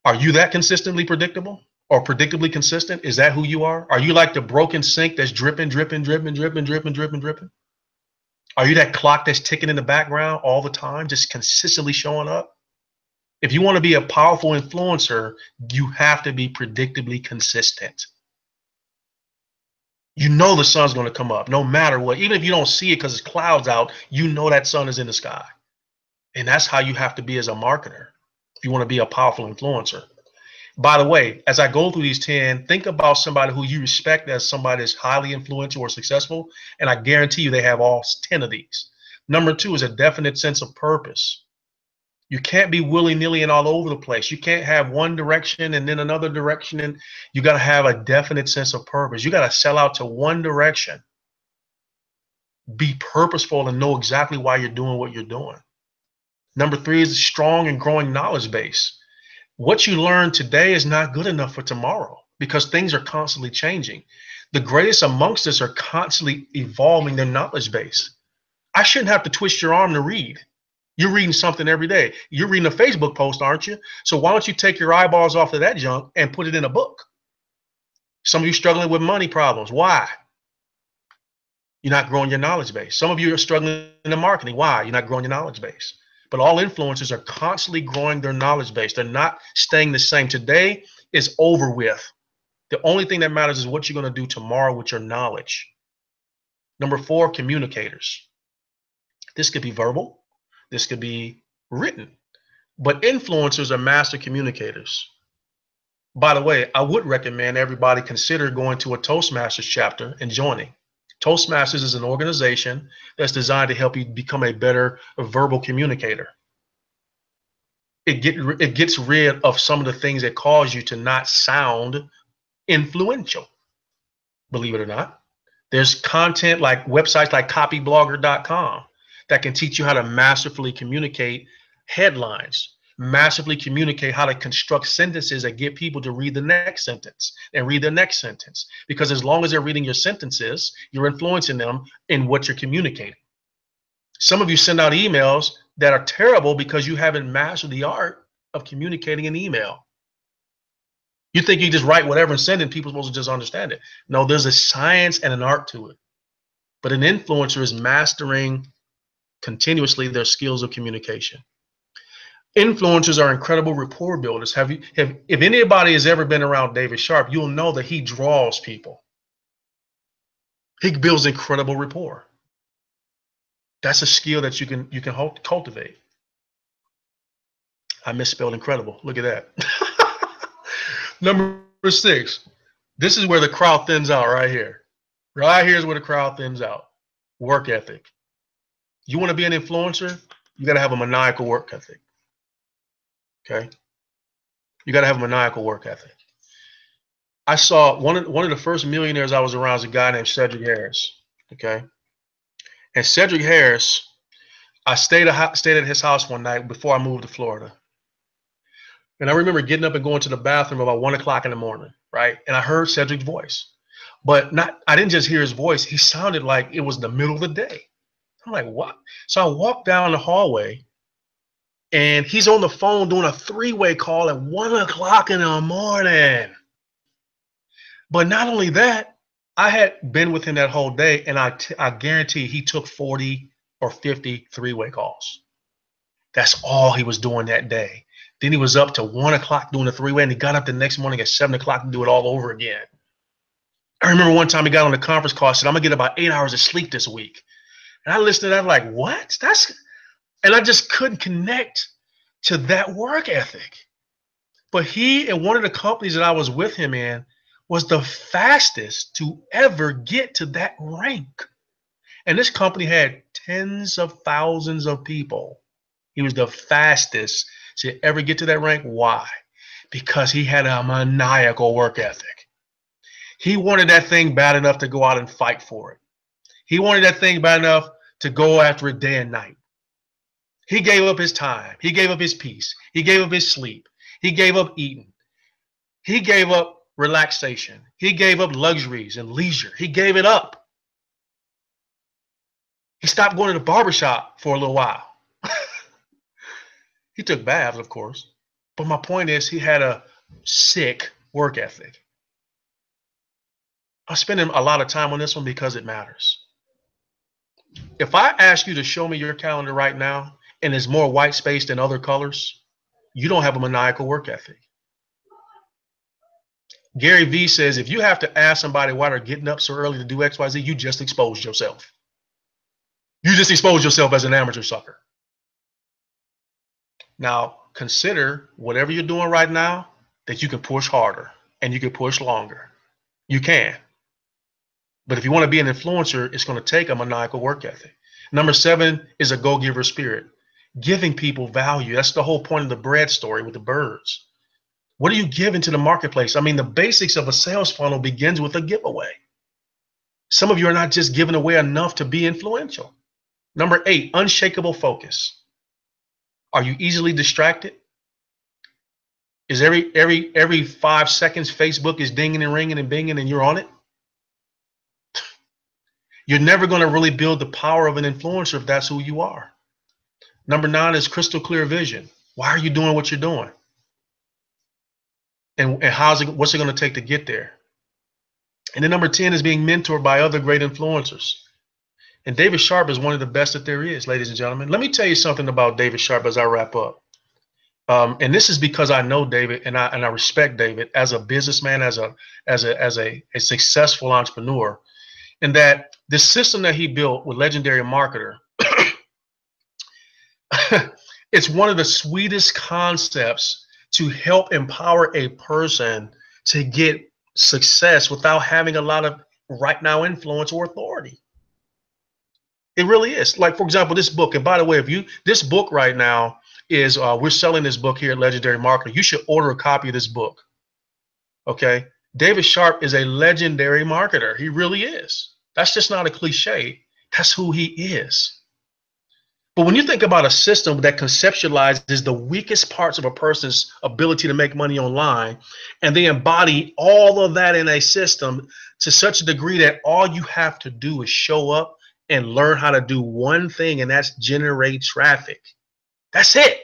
Are you that consistently predictable or predictably consistent? Is that who you are? Are you like the broken sink that's dripping, dripping, dripping, dripping, dripping, dripping, dripping? Are you that clock that's ticking in the background all the time, just consistently showing up? If you want to be a powerful influencer, you have to be predictably consistent. You know the sun's going to come up no matter what. Even if you don't see it because it's clouds out, you know that sun is in the sky. And that's how you have to be as a marketer if you want to be a powerful influencer. By the way, as I go through these 10, think about somebody who you respect as somebody that's highly influential or successful, and I guarantee you they have all 10 of these. Number 2 is a definite sense of purpose. You can't be willy-nilly and all over the place. You can't have one direction and then another direction. And you got to have a definite sense of purpose. You got to sell out to one direction. Be purposeful and know exactly why you're doing what you're doing. Number 3 is a strong and growing knowledge base. What you learn today is not good enough for tomorrow because things are constantly changing. The greatest amongst us are constantly evolving their knowledge base. I shouldn't have to twist your arm to read. You're reading something every day. You're reading a Facebook post, aren't you? So why don't you take your eyeballs off of that junk and put it in a book? Some of you struggling with money problems. Why? You're not growing your knowledge base. Some of you are struggling in marketing. Why? You're not growing your knowledge base. But all influencers are constantly growing their knowledge base. They're not staying the same. Today is over with. The only thing that matters is what you're going to do tomorrow with your knowledge. Number 4, communicators. This could be verbal. This could be written, but influencers are master communicators. By the way, I would recommend everybody consider going to a Toastmasters chapter and joining. Toastmasters is an organization that's designed to help you become a better verbal communicator. It gets rid of some of the things that cause you to not sound influential. Believe it or not, there's content like websites like copyblogger.com that can teach you how to masterfully communicate headlines, masterfully communicate how to construct sentences that get people to read the next sentence and read the next sentence. Because as long as they're reading your sentences, you're influencing them in what you're communicating. Some of you send out emails that are terrible because you haven't mastered the art of communicating an email. You think you just write whatever and send it, and people are supposed to just understand it. No, there's a science and an art to it. But an influencer is mastering continuously their skills of communication. Influencers are incredible rapport builders. If anybody has ever been around David Sharp, you'll know that he draws people. He builds incredible rapport. That's a skill that you can cultivate. I misspelled incredible. Look at that. Number 6. This is where the crowd thins out right here. Right here is where the crowd thins out. Work ethic. You want to be an influencer, you got to have a maniacal work ethic. Okay? You got to have a maniacal work ethic. I saw one of the first millionaires I was around is a guy named Cedric Harris. Okay. And Cedric Harris, I stayed at his house one night before I moved to Florida. And I remember getting up and going to the bathroom about 1 o'clock in the morning, right? And I heard Cedric's voice. But I didn't just hear his voice. He sounded like it was the middle of the day. I'm like, what? So I walked down the hallway, and he's on the phone doing a 3-way call at 1 o'clock in the morning. But not only that, I had been with him that whole day, and I guarantee he took 40 or 50 3-way calls. That's all he was doing that day. Then he was up to 1 o'clock doing a 3-way, and he got up the next morning at 7 o'clock to do it all over again. I remember one time he got on the conference call and said, I'm going to get about 8 hours of sleep this week. And I listened to that like, what? And I just couldn't connect to that work ethic. But he and one of the companies that I was with him in was the fastest to ever get to that rank. And this company had tens of thousands of people. He was the fastest to ever get to that rank. Why? Because he had a maniacal work ethic. He wanted that thing bad enough to go out and fight for it. He wanted that thing bad enough to go after it day and night. He gave up his time. He gave up his peace. He gave up his sleep. He gave up eating. He gave up relaxation. He gave up luxuries and leisure. He gave it up. He stopped going to the barbershop for a little while. He took baths, of course. But my point is, he had a sick work ethic. I'm spending a lot of time on this one because it matters. If I ask you to show me your calendar right now and there's more white space than other colors, you don't have a maniacal work ethic. Gary Vee says if you have to ask somebody why they're getting up so early to do XYZ, you just exposed yourself. You just exposed yourself as an amateur sucker. Now, consider whatever you're doing right now that you can push harder and you can push longer. You can. But if you want to be an influencer, it's going to take a maniacal work ethic. Number 7 is a go-giver spirit. Giving people value. That's the whole point of the bread story with the birds. What are you giving to the marketplace? I mean, the basics of a sales funnel begins with a giveaway. Some of you are not just giving away enough to be influential. Number 8, unshakable focus. Are you easily distracted? Is every 5 seconds Facebook is dinging and ringing and binging and you're on it? You're never going to really build the power of an influencer if that's who you are. Number 9 is crystal clear vision. Why are you doing what you're doing? And what's it going to take to get there? And then number 10 is being mentored by other great influencers. And David Sharp is one of the best that there is, ladies and gentlemen. Let me tell you something about David Sharp as I wrap up. And this is because I know David and I respect David as a businessman, as a successful entrepreneur. And that the system that he built with Legendary Marketer, it's one of the sweetest concepts to help empower a person to get success without having a lot of right now influence or authority. It really is. Like, for example, this book. And by the way, this book right now is, we're selling this book here at Legendary Marketer. You should order a copy of this book. Okay. David Sharp is a legendary marketer. He really is. That's just not a cliche. That's who he is. But when you think about a system that conceptualizes the weakest parts of a person's ability to make money online, and they embody all of that in a system to such a degree that all you have to do is show up and learn how to do one thing, and that's generate traffic. That's it.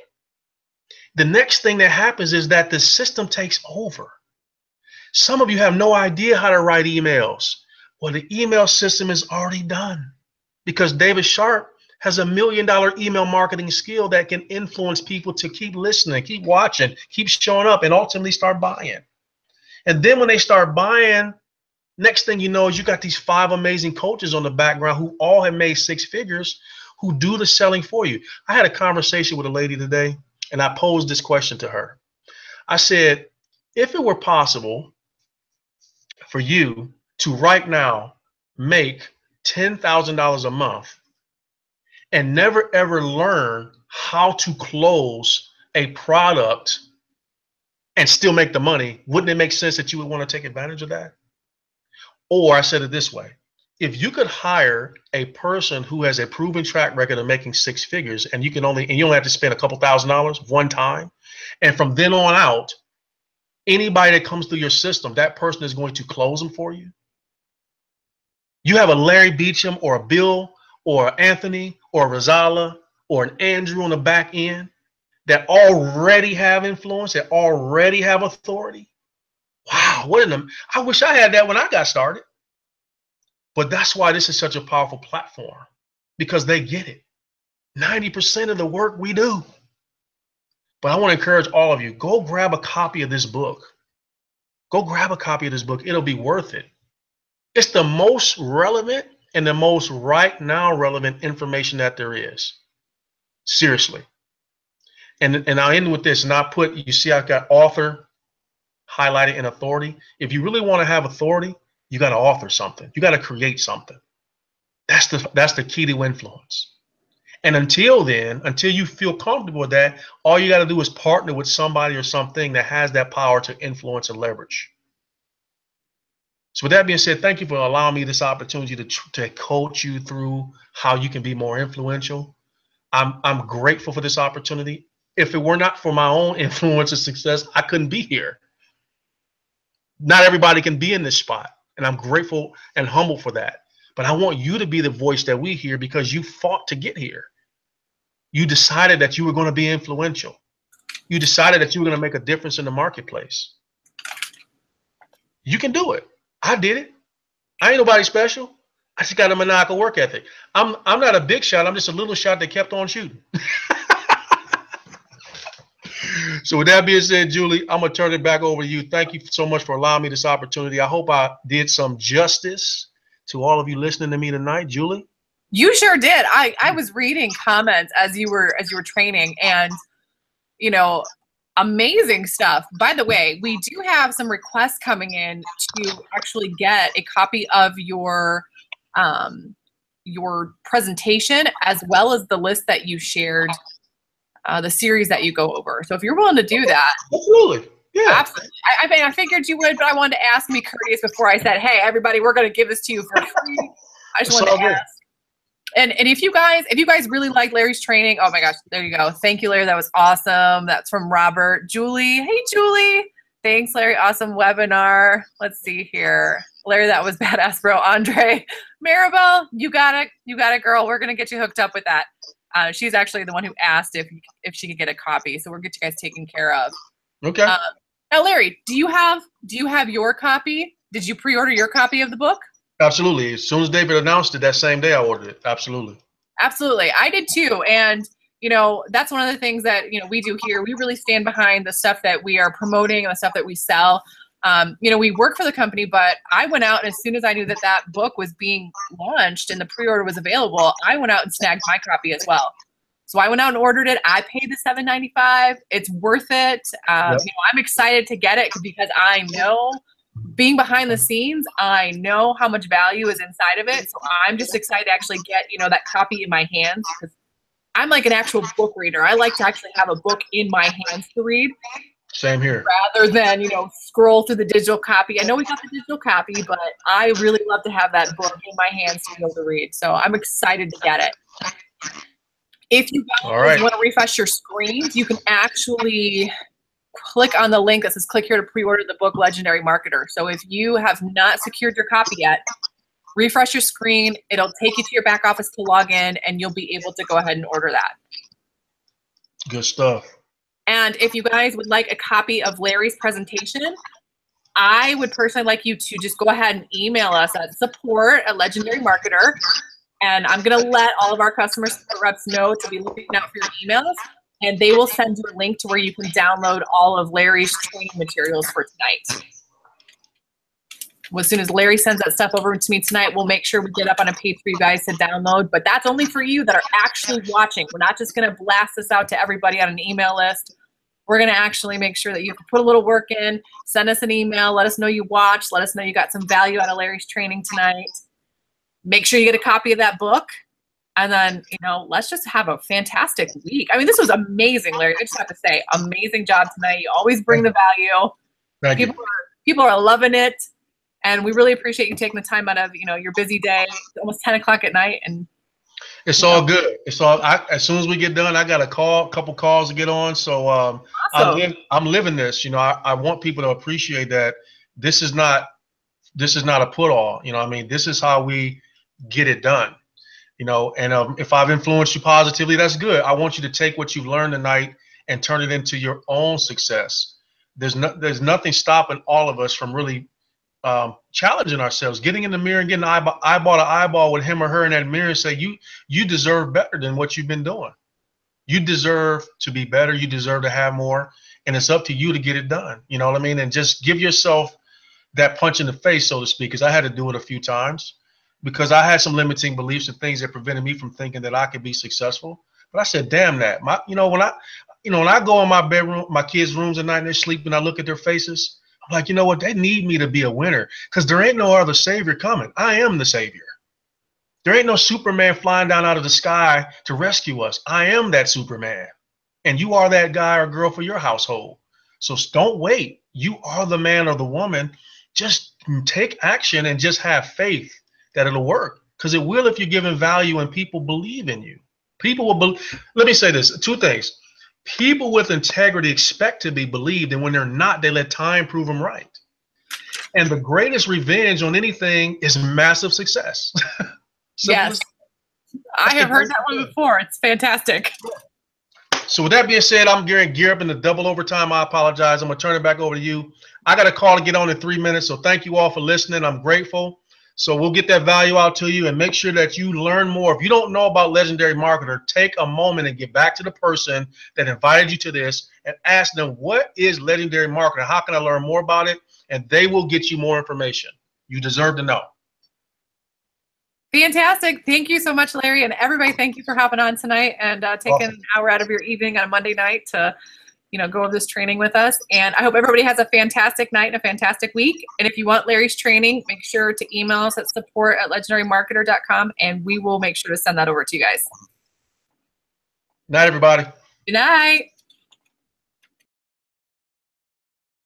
The next thing that happens is that the system takes over. Some of you have no idea how to write emails. Well, the email system is already done because David Sharp has $1 million email marketing skill that can influence people to keep listening, keep watching, keep showing up, and ultimately start buying. And then when they start buying, next thing you know is you got these 5 amazing coaches on the background who all have made 6 figures who do the selling for you. I had a conversation with a lady today, and I posed this question to her. I said, if it were possible for you to right now make $10,000 a month and never ever learn how to close a product and still make the money, wouldn't it make sense that you would want to take advantage of that? Or I said it this way, if you could hire a person who has a proven track record of making six figures, and you only have to spend a couple $1,000s one time, and from then on out, anybody that comes through your system, that person is going to close them for you. You have a Larry Beecham or a Bill or an Anthony or a Rosala or an Andrew on the back end that already have influence, that already have authority. Wow, I wish I had that when I got started. But that's why this is such a powerful platform, because they get it. 90% of the work we do. But I want to encourage all of you, go grab a copy of this book. Go grab a copy of this book. It'll be worth it. It's the most relevant and the most right now relevant information that there is. Seriously. And I'll end with this, and I'll put, you see I've got author highlighted in authority. If you really want to have authority, you got to author something. You got to create something. That's the key to influence. And until then, until you feel comfortable with that, all you got to do is partner with somebody or something that has that power to influence and leverage. So with that being said, thank you for allowing me this opportunity to coach you through how you can be more influential. I'm grateful for this opportunity. If it were not for my own influence and success, I couldn't be here. Not everybody can be in this spot, and I'm grateful and humble for that. But I want you to be the voice that we hear, because you fought to get here. You decided that you were going to be influential. You decided that you were going to make a difference in the marketplace. You can do it. I did it. I ain't nobody special. I just got a maniacal work ethic. I'm not a big shot. I'm just a little shot that kept on shooting. So with that being said, Julie, I'm going to turn it back over to you. Thank you so much for allowing me this opportunity. I hope I did some justice to all of you listening to me tonight. Julie? You sure did. I was reading comments as you were training, and you know, amazing stuff. By the way, we do have some requests coming in to actually get a copy of your presentation, as well as the list that you shared, the series that you go over. So if you're willing to do that, absolutely. Yeah, absolutely. I mean, I figured you would, but I wanted to ask me courteous before I said, hey, everybody, we're going to give this to you for free. I just wanted to ask. And if you guys really like Larry's training, oh my gosh, there you go. Thank you, Larry. That was awesome. That's from Robert. Julie. Hey, Julie. Thanks, Larry. Awesome webinar. Let's see here. Larry, that was badass, bro. Andre. Maribel, you got it. You got it, girl. We're going to get you hooked up with that. She's actually the one who asked if she could get a copy. So we'll get you guys taken care of. Okay. Now, Larry, do you have your copy? Did you pre-order your copy of the book? Absolutely. As soon as David announced it, that same day I ordered it. Absolutely. Absolutely. I did too. And, you know, that's one of the things that, you know, we do here. We really stand behind the stuff that we are promoting and the stuff that we sell. You know, we work for the company, but I went out, and as soon as I knew that that book was being launched and the pre-order was available, I went out and snagged my copy as well. So I went out and ordered it. I paid the $7.95. It's worth it. You know, I'm excited to get it because I know, being behind the scenes, I know how much value is inside of it. So I'm just excited to actually get, you know, that copy in my hands, because I'm like an actual book reader. I like to actually have a book in my hands to read. Same here. Rather than, you know, scroll through the digital copy. I know we got the digital copy, but I really love to have that book in my hands to be able to read. So I'm excited to get it. If you guys want to refresh your screens, you can actually click on the link that says click here to pre-order the book Legendary Marketer. So if you have not secured your copy yet, refresh your screen. It'll take you to your back office to log in, and you'll be able to go ahead and order that. Good stuff. And if you guys would like a copy of Larry's presentation, I would personally like you to just go ahead and email us at support@Legendary Marketer. And I'm going to let all of our customer support reps know to be looking out for your emails. And they will send you a link to where you can download all of Larry's training materials for tonight. Well, as soon as Larry sends that stuff over to me tonight, we'll make sure we get up on a page for you guys to download. But that's only for you that are actually watching. We're not just going to blast this out to everybody on an email list. We're going to actually make sure that you put a little work in, send us an email, let us know you watched, let us know you got some value out of Larry's training tonight. Make sure you get a copy of that book. And then, you know, let's just have a fantastic week. I mean, this was amazing, Larry. I just have to say, amazing job tonight. You always bring the value. Thank you. People are loving it. And we really appreciate you taking the time out of, your busy day. It's almost 10 o'clock at night. And it's all good. It's all, as soon as we get done, I got a couple calls to get on. So awesome. I'm living this. I want people to appreciate that this is not a put all. I mean, this is how we get it done. And if I've influenced you positively, that's good. I want you to take what you've learned tonight and turn it into your own success. There's nothing stopping all of us from really challenging ourselves, getting in the mirror and getting eyeball to eyeball with him or her in that mirror and say, you deserve better than what you've been doing. You deserve to be better. You deserve to have more. And it's up to you to get it done. You know what I mean? And just give yourself that punch in the face, so to speak, because I had to do it a few times because I had some limiting beliefs and things that prevented me from thinking that I could be successful. But I said, damn that. When I go in my bedroom, my kids' rooms at night and they're sleeping, I look at their faces. I'm like, you know what? They need me to be a winner because there ain't no other savior coming. I am the savior. There ain't no Superman flying down out of the sky to rescue us. I am that Superman. And you are that guy or girl for your household. So don't wait. You are the man or the woman. Just take action and just have faith that it'll work, because it will if you're giving value and people believe in you. People will let me say this, two things. People with integrity expect to be believed, and when they're not, they let time prove them right. And the greatest revenge on anything is massive success. Yes, I have heard that one before. It's fantastic. So with that being said, I'm gear up into double overtime. I apologize. I'm going to turn it back over to you. I got a call to get on in 3 minutes, so thank you all for listening. I'm grateful. So we'll get that value out to you and make sure that you learn more. If you don't know about Legendary Marketer, take a moment and get back to the person that invited you to this and ask them, what is Legendary Marketer? How can I learn more about it? And they will get you more information. You deserve to know. Fantastic. Thank you so much, Larry. And everybody, thank you for hopping on tonight and taking an hour out of your evening on a Monday night to go over this training with us. And I hope everybody has a fantastic night and a fantastic week. And if you want Larry's training, make sure to email us at support@legendarymarketer.com, and we will make sure to send that over to you guys. Night, everybody. Good night.